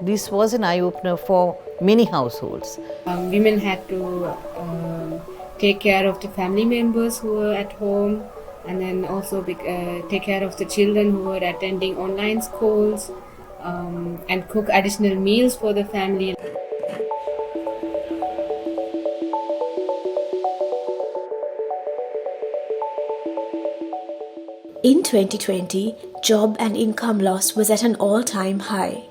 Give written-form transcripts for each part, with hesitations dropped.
This was an eye-opener for many households. Women had to take care of the family members who were at home, and then also take care of the children who were attending online schools, and cook additional meals for the family. In 2020, job and income loss was at an all-time high,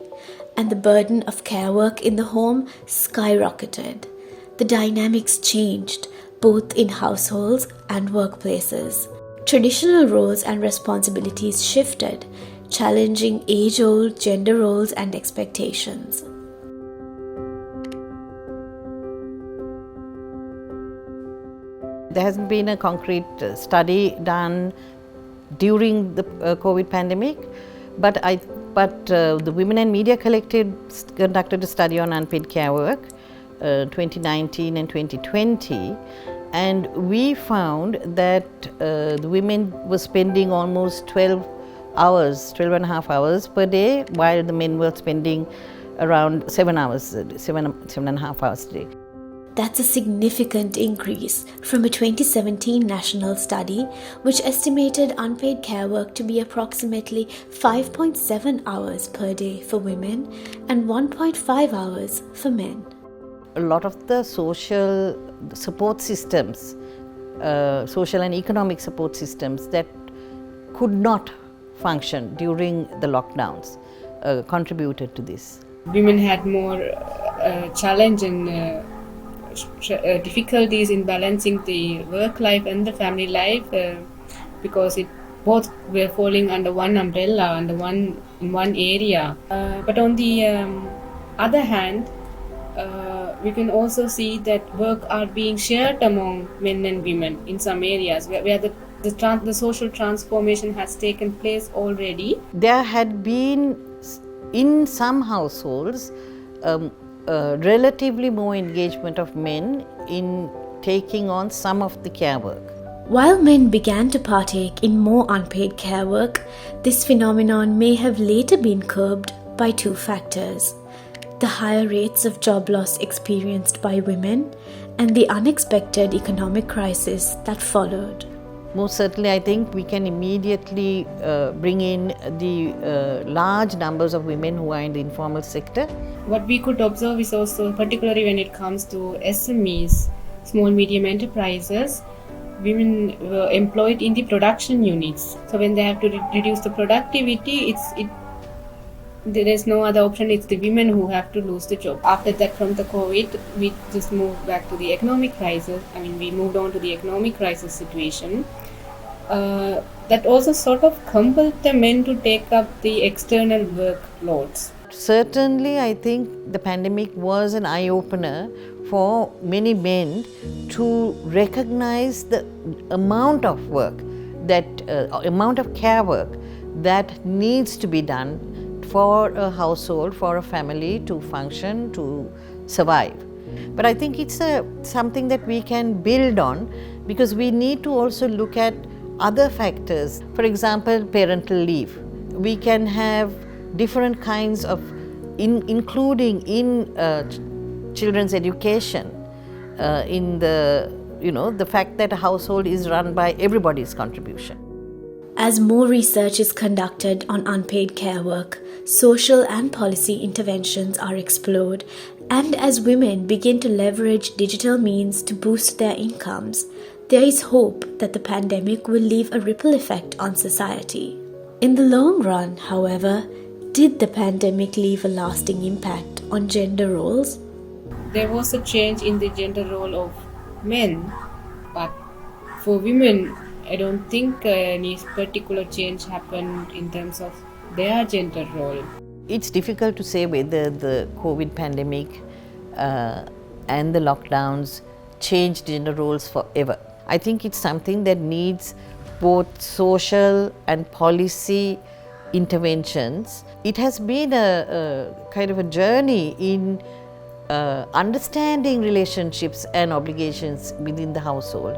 and the burden of care work in the home skyrocketed. The dynamics changed, both in households and workplaces. Traditional roles and responsibilities shifted, challenging age-old gender roles and expectations. There hasn't been a concrete study done during the COVID pandemic, but the Women and Media Collective conducted a study on unpaid care work 2019 and 2020, and we found that the women were spending almost 12 and a half hours per day, while the men were spending around 7 and a half hours a day. That's a significant increase from a 2017 national study, which estimated unpaid care work to be approximately 5.7 hours per day for women and 1.5 hours for men. A lot of the social support systems, social and economic support systems that could not function during the lockdowns contributed to this. Women had more challenge and difficulties in balancing the work life and the family life, because both were falling under one umbrella, in one area. But on the other hand, we can also see that work are being shared among men and women in some areas where the social transformation has taken place already. There had been in some households relatively more engagement of men in taking on some of the care work. While men began to partake in more unpaid care work, this phenomenon may have later been curbed by two factors: the higher rates of job loss experienced by women and the unexpected economic crisis that followed. Most certainly, I think we can immediately bring in the large numbers of women who are in the informal sector. What we could observe is also, particularly when it comes to SMEs, small medium enterprises, women were employed in the production units. So when they have to reduce the productivity, there is no other option. It's the women who have to lose the job. After that, from the COVID, we just moved back to the economic crisis. We moved on to the economic crisis situation. That also sort of compelled the men to take up the external workloads. Certainly, I think the pandemic was an eye-opener for many men to recognize the amount of work, amount of care work that needs to be done for a household, for a family to function, to survive. But I think it's something that we can build on, because we need to also look at other factors. For example, parental leave. We can have different kinds of, including in children's education, in the fact that a household is run by everybody's contribution. As more research is conducted on unpaid care work, social and policy interventions are explored, and as women begin to leverage digital means to boost their incomes, there is hope that the pandemic will leave a ripple effect on society. In the long run, however, did the pandemic leave a lasting impact on gender roles? There was a change in the gender role of men, but for women, I don't think any particular change happened in terms of their gender role. It's difficult to say whether the COVID pandemic and the lockdowns changed gender roles forever. I think it's something that needs both social and policy interventions. It has been a kind of a journey in understanding relationships and obligations within the household.